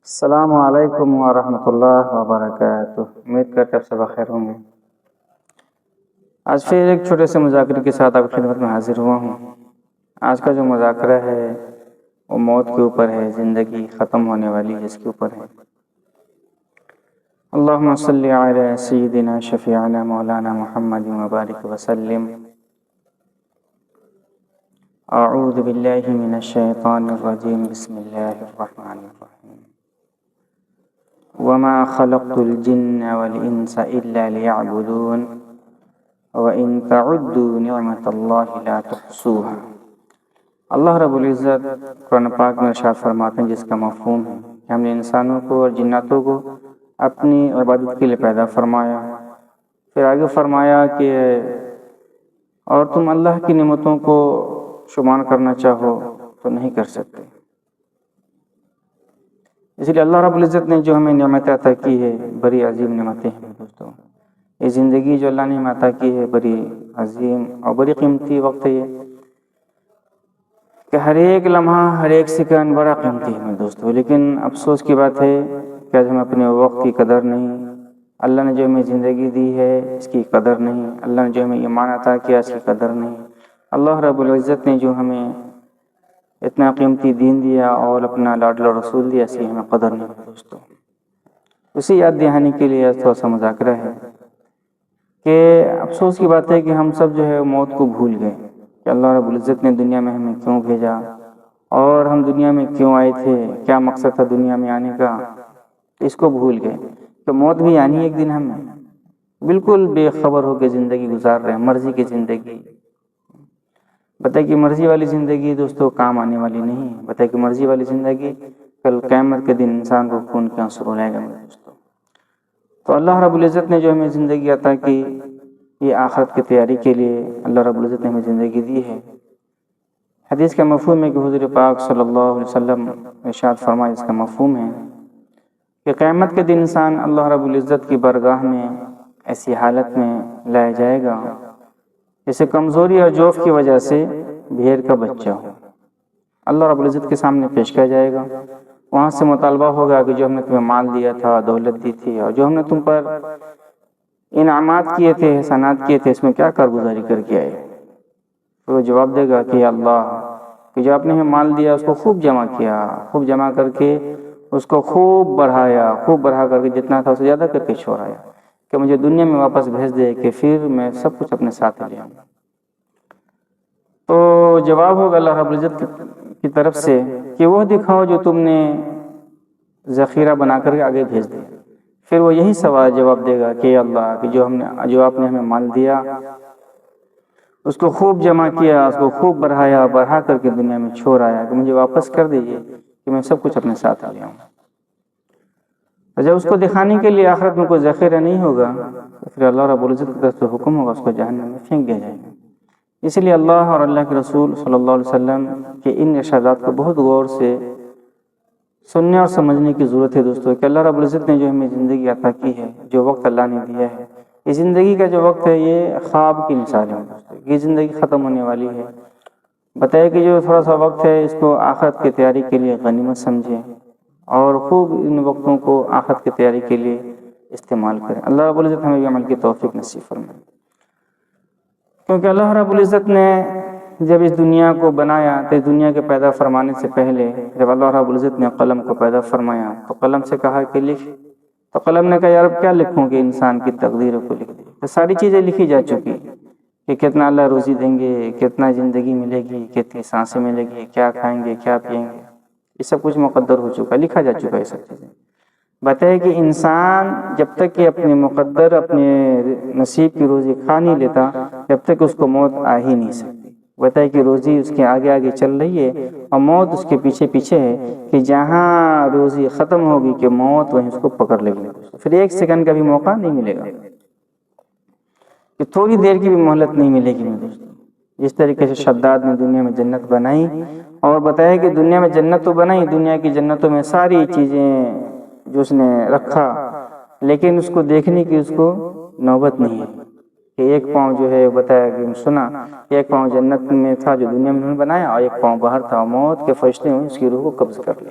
السلام علیکم ورحمۃ اللہ وبرکاتہ۔ امید کرتے آپ سب بخیر ہوں گے۔ آج پھر ایک چھوٹے سے مذاکرے کے ساتھ آپ کی خدمت میں حاضر ہوا ہوں۔ آج کا جو مذاکرہ ہے وہ موت کے اوپر ہے، زندگی ختم ہونے والی ہے اس کے اوپر ہے۔ اللہم صلی علی سیدنا شفیعنا مولانا محمد وبارک وسلم۔ اعوذ باللہ من الشیطان الرجیم، بسم اللہ الرحمن الرحیم۔ وما خلقت الجن والانس الا ليعبدون وان تعدوا نعمت اللہ لا تحصوها۔ اللہ رب العزت قرآن پاک میں ارشاد فرماتے ہیں، جس کا مفہوم ہے کہ ہم نے انسانوں کو اور جناتوں کو اپنی عبادت کے لیے پیدا فرمایا، پھر آگے فرمایا کہ اور تم اللہ کی نعمتوں کو شمار کرنا چاہو تو نہیں کر سکتے۔ اس لیے اللہ رب العزت نے جو ہمیں نعمتیں عطا کی ہے بڑی عظیم نعمتیں ہیں دوستوں۔ یہ زندگی جو اللہ نے ہمیں عطا کی ہے بڑی عظیم اور بڑی قیمتی وقت ہے، یہ کہ ہر ایک لمحہ ہر ایک سیکنڈ بڑا قیمتی ہے دوستوں۔ لیکن افسوس کی بات ہے کہ آج ہم اپنے وقت کی قدر نہیں، اللہ نے جو ہمیں زندگی دی ہے اس کی قدر نہیں، اللہ نے جو ہمیں ایمان عطا کیا اس کی قدر نہیں، اللہ رب العزت نے جو ہمیں اتنا قیمتی دین دیا اور اپنا لاڈلا رسول دیا، اس کی ہمیں قدر نہیں دوستوں۔ اسی یاد دہانی کے لیے تھوڑا سا مذاکرہ ہے کہ افسوس کی بات ہے کہ ہم سب جو ہے موت کو بھول گئے کہ اللہ رب العزت نے دنیا میں ہمیں کیوں بھیجا اور ہم دنیا میں کیوں آئے تھے، کیا مقصد تھا دنیا میں آنے کا، اس کو بھول گئے کہ موت بھی آنی ایک دن ہمیں۔ بالکل بے خبر ہو کے زندگی گزار رہے ہیں، مرضی کی زندگی۔ بتائے کہ مرضی والی زندگی دوستوں کام آنے والی نہیں ہے۔ بتائے کہ مرضی والی زندگی کل قیامت کے دن انسان کو خون کے آنسو رلائے گا دوستوں۔ تو اللہ رب العزت نے جو ہمیں زندگی عطا کی، یہ آخرت کی تیاری کے لیے اللہ رب العزت نے ہمیں زندگی دی ہے۔ حدیث کا مفہوم ہے کہ حضور پاک صلی اللہ علیہ وسلم ارشاد فرمائے، اس کا مفہوم ہے کہ قیامت کے دن انسان اللہ رب العزت کی بارگاہ میں ایسی حالت میں لایا جائے گا جیسے کمزوری اور جوف کی وجہ سے بھیڑ کا بچہ ہو۔ اللہ رب العزت کے سامنے پیش کیا جائے گا، وہاں سے مطالبہ ہوگا کہ جو ہم نے تمہیں مال دیا تھا، دولت دی تھی، اور جو ہم نے تم پر انعامات کیے تھے، احسانات کیے تھے، اس میں کیا کارگزاری کر کے آئے؟ تو وہ جواب دے گا کہ اللہ، کہ جو آپ نے ہمیں مال دیا اس کو خوب جمع کیا، خوب جمع کر کے اس کو خوب بڑھایا، خوب بڑھا کر کے جتنا تھا اسے زیادہ کر کے چھوڑایا کہ مجھے دنیا میں واپس بھیج دے کہ پھر میں سب کچھ اپنے ساتھ لے آؤں۔ تو جواب ہوگا اللہ رب العزت کی طرف سے کہ وہ دکھاؤ جو تم نے ذخیرہ بنا کر کے آگے بھیج دیا۔ پھر وہ یہی سوال جواب دے گا کہ اللہ، کہ جو آپ نے ہمیں مال دیا اس کو خوب جمع کیا، اس کو خوب بڑھایا، بڑھا کر کے دنیا میں چھوڑ آیا کہ مجھے واپس کر دیجئے کہ میں سب کچھ اپنے ساتھ لے آؤں۔ تو جب اس کو دکھانے کے لیے آخرت میں کوئی ذخیرہ نہیں ہوگا تو پھر اللہ رب العزت کی طرف سے حکم ہوگا، اس کو جہنم میں پھینک دیا جائے گا۔ اس لیے اللہ اور اللہ کے رسول صلی اللہ علیہ وسلم کے ان ارشادات کو بہت غور سے سننے اور سمجھنے کی ضرورت ہے دوستوں، کہ اللہ رب العزت نے جو ہمیں زندگی عطا کی ہے، جو وقت اللہ نے دیا ہے، یہ زندگی کا جو وقت ہے یہ خواب کی مثال ہے دوستوں۔ یہ زندگی ختم ہونے والی ہے۔ بتائے کہ جو تھوڑا سا وقت ہے اس کو آخرت کی تیاری کے لیے غنیمت سمجھیں اور خوب ان وقتوں کو آخرت کی تیاری کے لیے استعمال کریں۔ اللہ رب العزت ہمیں بھی عمل کی توفیق نصیب فرمائے، کیونکہ اللہ رب العزت نے جب اس دنیا کو بنایا تو اس دنیا کے پیدا فرمانے سے پہلے جب اللہ رب العزت نے قلم کو پیدا فرمایا تو قلم سے کہا کہ لکھ، تو قلم نے کہا یار اب کیا لکھوں کہ انسان کی تقدیر کو لکھ دے۔ تو ساری چیزیں لکھی جا چکی کہ کتنا اللہ روزی دیں گے، کتنا زندگی ملے گی، کتنی سانسیں ملے گی، کیا کھائیں گے، کیا پئیں گے، یہ سب کچھ مقدر ہو چکا، لکھا جا چکا ہے یہ سب چیزیں۔ بتائے کہ انسان جب تک کہ اپنے مقدر، اپنے نصیب کی روزی کھا نہیں لیتا جب تک اس کو موت آ ہی نہیں سکتی۔ بتائے کہ روزی اس کے آگے آگے چل رہی ہے اور موت اس کے پیچھے پیچھے ہے، کہ جہاں روزی ختم ہوگی کہ موت وہیں اس کو پکڑ لے گی، پھر ایک سیکنڈ کا بھی موقع نہیں ملے گا، کہ تھوڑی دیر کی بھی مہلت نہیں ملے گی دوستوں۔ جس طریقے سے شداد نے دنیا میں جنت بنائی اور بتایا کہ دنیا میں جنت تو بنائی، دنیا کی جنتوں میں ساری چیزیں جو اس نے رکھا، لیکن اس کو دیکھنے کی اس کو نوبت نہیں ہے کہ ایک پاؤں جو ہے بتایا کہ سنا ایک پاؤں جنت میں تھا جو دنیا میں انہوں نے بنایا اور ایک پاؤں باہر تھا، موت کے فرشتے ہوئے اس کی روح کو قبض کر لی۔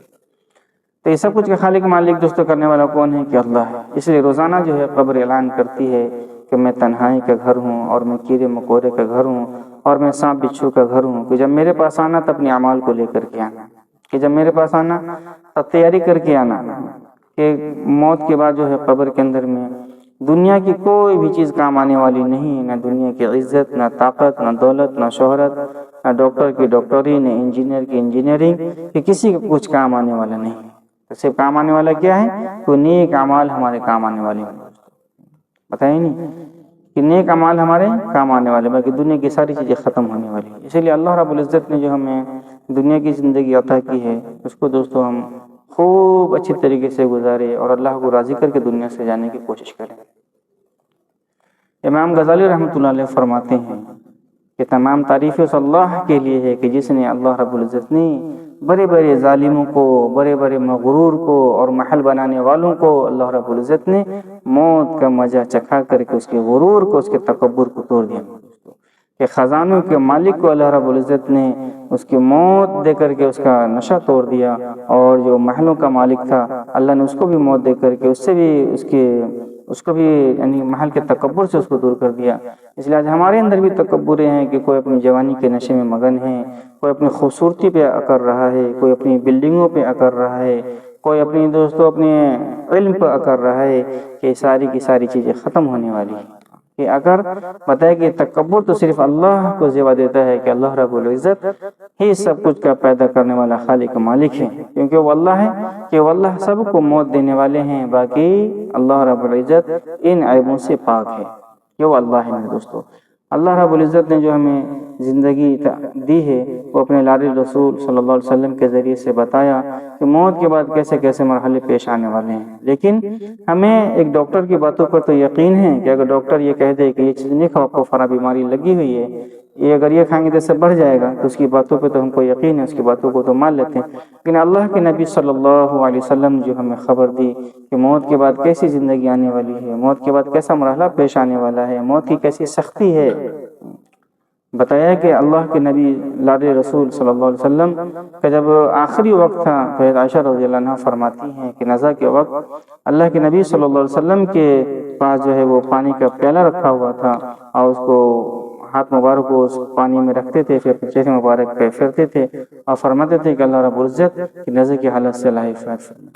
تو یہ سب کچھ کا خالق مالک دوستوں کرنے والا کون ہے؟ کہ اللہ ہے۔ اس لیے روزانہ جو ہے قبر اعلان کرتی ہے کہ میں تنہائی کا گھر ہوں، اور میں کیڑے مکوڑے کا گھر ہوں، اور میں سانپ بچھو کا گھر ہوں، کہ جب میرے پاس آنا تو اپنے اعمال کو لے کر کے آنا، کہ جب میرے پاس آنا تب تیاری کر کے آنا، کہ موت کے بعد جو ہے قبر کے اندر میں دنیا کی کوئی بھی چیز کام آنے والی نہیں، نہ دنیا کی عزت، نہ طاقت، نہ دولت، نہ شہرت، نہ ڈاکٹر کی ڈاکٹری، نہ انجینئر کی انجینئرنگ، کہ کسی کو کچھ کام آنے والا نہیں۔ صرف کام آنے والا کیا ہے؟ تو نیک اعمال ہمارے کام آنے والے ہیں۔ بتائیں نہیں کہ نیک اعمال ہمارے کام آنے والے، باقی دنیا کی ساری چیزیں ختم ہونے والی ہیں۔ اسی لیے اللہ رب العزت نے جو ہمیں دنیا کی زندگی عطا کی ہے، اس کو دوستو ہم خوب اچھی طریقے سے گزارے اور اللہ کو راضی کر کے دنیا سے جانے کی کوشش کریں۔ امام غزالی رحمۃ اللہ علیہ فرماتے ہیں کہ تمام تعریفیں اس اللہ کے لیے ہے کہ جس نے اللہ رب العزت نے بڑے بڑے ظالموں کو، بڑے بڑے مغرور کو اور محل بنانے والوں کو اللہ رب العزت نے موت کا مزہ چکھا کر کے اس کے غرور کو، اس کے تکبر کو توڑ دیا، کہ خزانوں کے مالک کو اللہ رب العزت نے اس کی موت دے کر کے اس کا نشہ توڑ دیا، اور جو محلوں کا مالک تھا اللہ نے اس کو بھی موت دے کر کے اس سے بھی اس کو بھی یعنی محل کے تکبر سے اس کو دور کر دیا۔ اس لیے آج ہمارے اندر بھی تکبریں ہیں کہ کوئی اپنی جوانی کے نشے میں مگن ہے، کوئی اپنی خوبصورتی پہ اکر رہا ہے، کوئی اپنی بلڈنگوں پہ اکر رہا ہے، کوئی اپنی دوستوں اپنے علم پہ اکر رہا ہے، کہ ساری کی ساری چیزیں ختم ہونے والی ہیں۔ کہ اگر بتائے کہ تکبر تو صرف اللہ کو زیوا دیتا ہے، کہ اللہ رب العزت ہی سب کچھ کا پیدا کرنے والا خالق مالک ہے، کیونکہ وہ اللہ ہے، کہ وہ اللہ سب کو موت دینے والے ہیں، باقی اللہ رب العزت ان عیبوں سے پاک ہے، کہ وہ اللہ ہے۔ میرے دوستو، اللہ رب العزت نے جو ہمیں زندگی دی ہے وہ اپنے لاڈلے رسول صلی اللہ علیہ وسلم کے ذریعے سے بتایا کہ موت کے بعد کیسے کیسے مرحلے پیش آنے والے ہیں۔ لیکن ہمیں ایک ڈاکٹر کی باتوں پر تو یقین ہے کہ اگر ڈاکٹر یہ کہہ دے کہ یہ چیز نہیں کھاؤ، آپ کو فلاں بیماری لگی ہوئی ہے، یہ اگر یہ کھائیں گے تو اس سے بڑھ جائے گا، تو اس کی باتوں پہ تو ہم کو یقین ہے، اس کی باتوں کو تو مان لیتے ہیں۔ لیکن اللہ کے نبی صلی اللہ علیہ وسلم جو ہمیں خبر دی کہ موت کے بعد کیسی زندگی آنے والی ہے، موت کے بعد کیسا مرحلہ پیش آنے والا ہے، موت کی کیسی سختی ہے، بتایا کہ اللہ کے نبی لاڈلے رسول صلی اللہ علیہ وسلم کا جب آخری وقت تھا تو عائشہ رضی اللہ عنہا فرماتی ہیں کہ نزا کے وقت اللہ کے نبی صلی اللہ علیہ وسلم کے پاس جو ہے وہ پانی کا پیالہ رکھا ہوا تھا، اور اس کو ہاتھ مبارک کو اس پانی میں رکھتے تھے، پھر چہرے مبارک پہ پھرتے تھے اور فرماتے تھے کہ اللہ رب العزت کی نزا کی حالت سے اللہ حفاظت فرمائے۔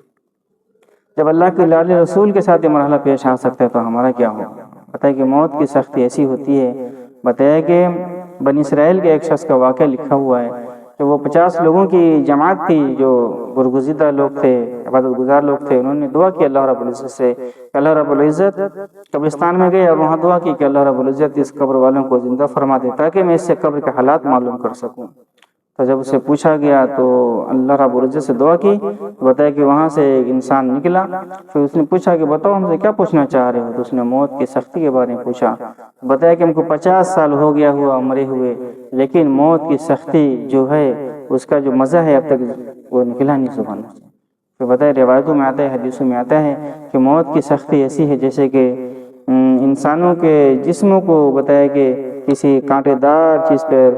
جب اللہ کے لاڈلے رسول کے ساتھ یہ مرحلہ پیش آ سکتا ہے تو ہمارا کیا ہوگا؟ بتایا کہ موت کی سختی ایسی ہوتی ہے۔ بتایا کہ بنی اسرائیل کے ایک شخص کا واقعہ لکھا ہوا ہے کہ وہ 50 لوگوں کی جماعت تھی جو برگزیدہ لوگ تھے، عبادت گزار لوگ تھے، انہوں نے دعا کی اللہ رب العزت سے کہ اللہ رب العزت قبرستان میں گئے اور وہاں دعا کی کہ اللہ رب العزت اس قبر والوں کو زندہ فرما دے تاکہ میں اس سے قبر کے حالات معلوم کر سکوں۔ تو جب اسے پوچھا گیا تو اللہ رب العزت سے دعا کی، بتایا کہ وہاں سے ایک انسان نکلا، پھر اس نے پوچھا کہ بتاؤ ہم سے کیا پوچھنا چاہ رہے ہو؟ تو اس نے موت کی سختی کے بارے میں پوچھا، بتایا کہ ہم کو 50 سال ہو گیا ہوا مرے ہوئے، لیکن موت کی سختی جو ہے اس کا جو مزہ ہے اب تک وہ نکلا نہیں زبان سے۔ پھر بتایا روایتوں میں آتا ہے، حدیثوں میں آتا ہے کہ موت کی سختی ایسی ہے جیسے کہ انسانوں کے جسموں کو بتایا کہ کسی کانٹے دار چیز پر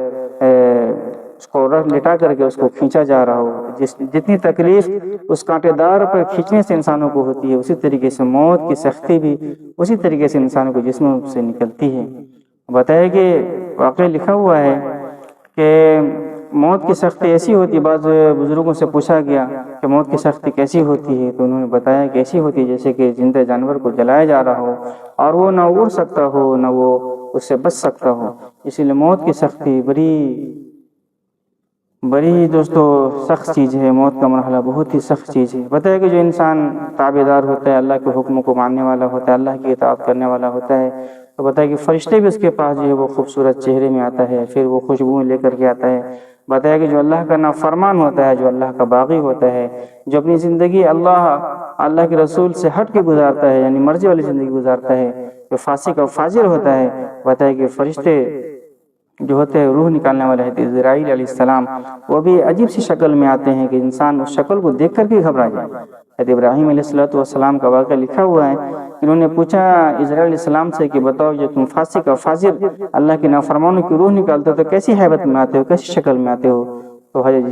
اس کو لٹا کر کے اس کو کھینچا جا رہا ہو، جتنی تکلیف اس کانٹے دار پر کھینچنے سے انسانوں کو ہوتی ہے، اسی طریقے سے موت کی سختی بھی اسی طریقے سے انسانوں کے جسموں سے نکلتی ہے۔ بتایا کہ واقعہ لکھا ہوا ہے کہ موت کی سختی ایسی ہوتی، بعض بزرگوں سے پوچھا گیا کہ موت کی سختی کیسی ہوتی ہے، تو انہوں نے بتایا کہ ایسی ہوتی ہے جیسے کہ زندہ جانور کو جلایا جا رہا ہو اور وہ نہ اڑ سکتا ہو نہ وہ اس سے بچ سکتا ہو۔ اسی لیے موت کی سختی بڑی دوستو سخت چیز ہے، موت کا مرحلہ بہت ہی سخت چیز ہے۔ بتایا کہ جو انسان تابعدار ہوتا ہے، اللہ کے حکموں کو ماننے والا ہوتا ہے، اللہ کی اطاعت کرنے والا ہوتا ہے، تو بتایا کہ فرشتے بھی اس کے پاس جو ہے وہ خوبصورت چہرے میں آتا ہے، پھر وہ خوشبوئیں لے کر کے آتا ہے۔ بتایا کہ جو اللہ کا نافرمان ہوتا ہے، جو اللہ کا باغی ہوتا ہے، جو اپنی زندگی اللہ کے رسول سے ہٹ کے گزارتا ہے، یعنی مرضی والی زندگی گزارتا ہے، جو فاسق اور فاجر ہوتا ہے، بتایا کہ فرشتے جو ہوتے ہیں روح نکالنے والے ہیں اسرائیل علیہ السلام، وہ بھی عجیب سی شکل میں آتے ہیں کہ انسان اس شکل کو دیکھ کر بھی گھبرا جائے۔ حضرت ابراہیم علیہ السلام کا واقعہ لکھا ہوا ہے، انہوں نے پوچھا اسرائیل علیہ السلام سے کہ بتاؤ جو تم فاسق اور فاجر اللہ کے نافرمانوں کی روح نکالتے ہو تو کیسی ہیبت میں آتے ہو، کیسی شکل میں آتے ہو؟ تو حضرت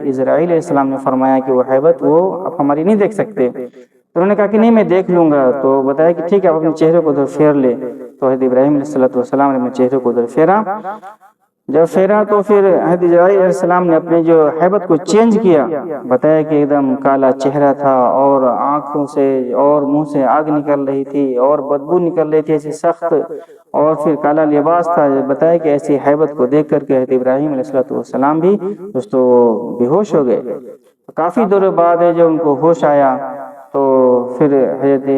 اسرائیل علیہ السلام نے فرمایا کہ وہ ہیبت وہ اب ہماری نہیں دیکھ سکتے، تو انہوں نے کہا کہ نہیں میں دیکھ لوں گا، تو بتایا کہ ٹھیک ہے آپ اپنے چہرے کو ادھر پھیر لے، تو حضرت ابراہیم علیہ السلام نے اپنے چہرے کو ادھر پھیرا، جب پھیرا تو پھر حضرت اسرائیل علیہ السلام نے اپنے جو ہیبت کو چینج کیا، بتایا کہ ایک دم کالا چہرہ تھا اور آنکھوں سے اور منہ سے آگ نکل رہی تھی اور بدبو نکل رہی تھی ایسی سخت، اور پھر کالا لباس تھا، بتایا کہ ایسی ہیبت کو دیکھ کر کے حضرت ابراہیم علیہ السلام بھی دوستو بے ہوش ہو گئے۔ کافی دور بعد جب ان کو ہوش آیا تو پھر حضرت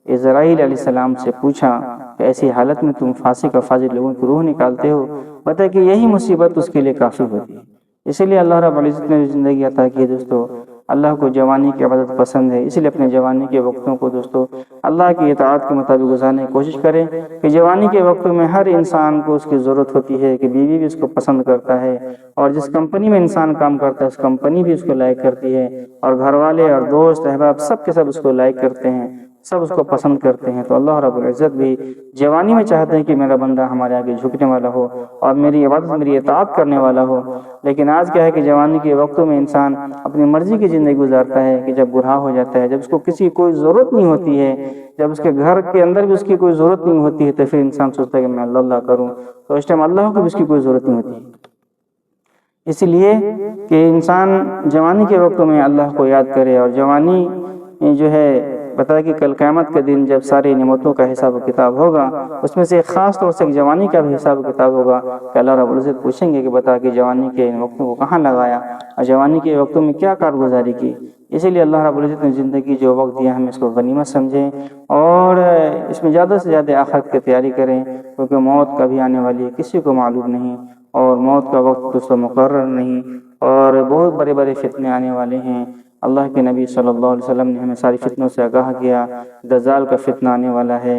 اسرائیل علیہ السلام سے پوچھا کہ ایسی حالت میں تم فاسق اور فاجر لوگوں کی روح نکالتے ہو؟ بتایا کہ یہی مصیبت اس کے لیے کافی ہوتی ہے۔ اسی لیے اللہ رب العزت نے زندگی عطا کی ہے دوستو، اللہ کو جوانی کی عبادت پسند ہے، اسی لیے اپنے جوانی کے وقتوں کو دوستو اللہ کی اطاعت کے مطابق گزارنے کی کوشش کریں کہ جوانی کے وقتوں میں ہر انسان کو اس کی ضرورت ہوتی ہے کہ بیوی بھی اس کو پسند کرتا ہے، اور جس کمپنی میں انسان کام کرتا ہے اس کمپنی بھی اس کو لائک کرتی ہے، اور گھر والے اور دوست احباب سب کے سب اس کو لائک کرتے ہیں، سب اس کو پسند کرتے ہیں۔ تو اللہ رب العزت بھی جوانی میں چاہتے ہیں کہ میرا بندہ ہمارے آگے جھکنے والا ہو اور میری عبادت میری اطاعت کرنے والا ہو، لیکن آج کیا ہے کہ جوانی کے وقتوں میں انسان اپنی مرضی کی زندگی گزارتا ہے کہ جب بوڑھا ہو جاتا ہے، جب اس کو کسی کوئی ضرورت نہیں ہوتی ہے، جب اس کے گھر کے اندر بھی اس کی کوئی ضرورت نہیں ہوتی ہے، تو پھر انسان سوچتا ہے کہ میں اللہ کروں، تو اس ٹائم اللہ کو بھی اس کی کوئی ضرورت نہیں ہوتی ہے۔ اس لیے کہ انسان جوانی کے وقتوں میں اللہ کو یاد کرے، اور جوانی جو ہے بتایا کہ کل قیامت کے دن جب ساری نعمتوں کا حساب و کتاب ہوگا، اس میں سے خاص طور سے جوانی کا بھی حساب و کتاب ہوگا کہ اللہ رب العزت پوچھیں گے کہ بتا کہ جوانی کے ان وقتوں کو کہاں لگایا اور جوانی کے وقتوں میں کیا کارگزاری کی۔ اسی لیے اللہ رب العزت نے زندگی جو وقت دیا ہم اس کو غنیمت سمجھیں اور اس میں زیادہ سے زیادہ آخرت کی تیاری کریں، کیونکہ موت کبھی آنے والی ہے کسی کو معلوم نہیں، اور موت کا وقت دوستوں مقرر نہیں، اور بہت بڑے بڑے فتنے آنے والے ہیں۔ اللہ کے نبی صلی اللہ علیہ وسلم نے ہمیں ساری فتنوں سے آگاہ کیا، دجال کا فتنہ آنے والا ہے،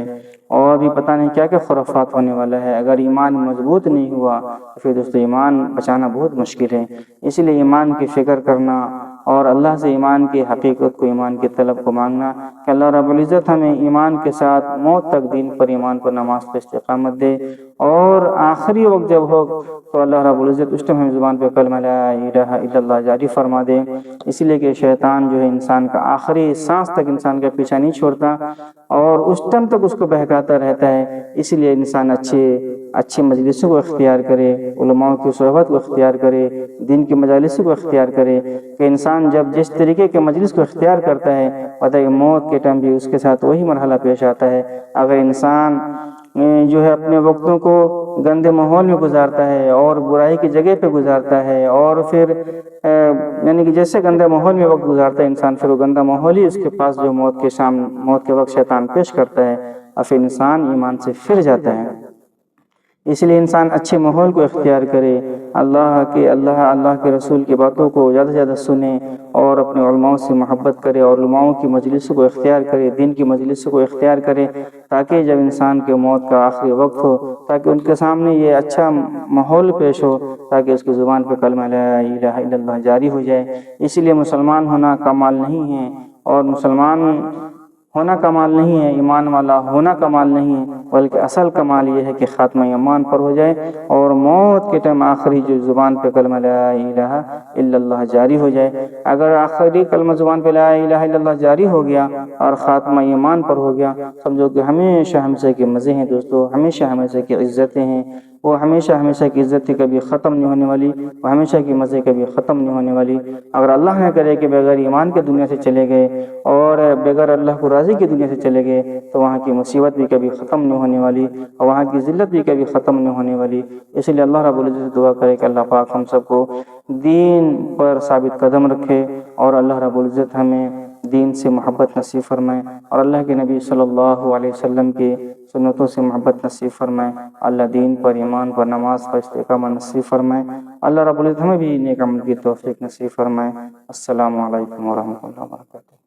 اور بھی پتہ نہیں کیا کیا خرافات ہونے والا ہے۔ اگر ایمان مضبوط نہیں ہوا تو پھر دوستو ایمان بچانا بہت مشکل ہے، اسی لیے ایمان کی فکر کرنا اور اللہ سے ایمان کی حقیقت کو، ایمان کی طلب کو مانگنا کہ اللہ رب العزت ہمیں ایمان کے ساتھ موت تک دین پر، ایمان پر، نماز پر استقامت دے، اور آخری وقت جب ہو تو اللہ رب العزت اس ٹائم ہمیں زبان پہ کلمہ لا الہ الا اللہ جاری فرما دے۔ اسی لیے کہ شیطان جو ہے انسان کا آخری سانس تک انسان کا پیچھا نہیں چھوڑتا، اور اس ٹائم تک اس کو بہکاتا رہتا ہے۔ اسی لیے انسان اچھی مجلسوں کو اختیار کرے، علماء کی صحبت کو اختیار کرے، دین کی مجالسوں کو اختیار کرے، کہ انسان جب جس طریقے کے مجلس کو اختیار کرتا ہے پتہ ہے موت کے ٹائم بھی اس کے ساتھ وہی مرحلہ پیش آتا ہے۔ اگر انسان جو ہے اپنے وقتوں کو گندے ماحول میں گزارتا ہے اور برائی کی جگہ پہ گزارتا ہے، اور پھر یعنی کہ جیسے گندے ماحول میں وقت گزارتا ہے انسان، پھر وہ گندہ ماحول ہی اس کے پاس جو موت کے وقت شیطان پیش کرتا ہے، اور پھر انسان ایمان سے پھر جاتا ہے۔ اس لیے انسان اچھے ماحول کو اختیار کرے، اللہ کے رسول کی باتوں کو زیادہ سے زیادہ سنے، اور اپنے علماء سے محبت کرے، اور علماء کی مجلسوں کو اختیار کرے، دین کی مجلسوں کو اختیار کرے، تاکہ جب انسان کے موت کا آخری وقت ہو تاکہ ان کے سامنے یہ اچھا ماحول پیش ہو، تاکہ اس کی زبان پہ کلمہ لا الہ الا اللہ جاری ہو جائے۔ اسی لیے مسلمان ہونا کمال نہیں ہے، اور مسلمان ہونا کمال نہیں ہے، ایمان والا ہونا کمال نہیں ہے، بلکہ اصل کمال یہ ہے کہ خاتمہ ایمان پر ہو جائے، اور موت کے ٹائم آخری جو زبان پہ کلمہ لا الہ الا اللہ جاری ہو جائے۔ اگر آخری کلمہ زبان پہ لا الہ الا اللہ جاری ہو گیا اور خاتمہ ایمان پر ہو گیا، سمجھو کہ ہمیشہ ہمیشہ کے مزے ہیں دوستو، ہمیشہ ہمیشہ کی عزتیں ہیں، وہ ہمیشہ کی عزتیں کبھی ختم نہیں ہونے والی، وہ ہمیشہ کی مزے کبھی ختم نہیں ہونے والی۔ اگر اللہ نہ کرے کہ بغیر ایمان کے دنیا سے چلے گئے اور بغیر اللہ کو راضی کی دنیا سے چلے گئے، تو وہاں کی مصیبت بھی کبھی ختم نہیں ہونے والی، اور وہاں کی ذلت بھی کبھی ختم نہیں ہونے والی۔ اس لیے اللہ رب العزت سے دعا کرے کہ اللہ پاک ہم سب کو دین پر ثابت قدم رکھے، اور اللہ رب العزت ہمیں دین سے محبت نصیب فرمائے، اور اللہ کے نبی صلی اللہ علیہ وسلم کی سنتوں سے محبت نصیب فرمائے، اللہ دین پر، ایمان پر، نماز پر استقامت نصیب فرمائے، اللہ رب العزت ہمیں بھی نیک عمل کی توفیق نصیب فرمائے۔ السلام علیکم ورحمۃ اللہ وبرکاتہ۔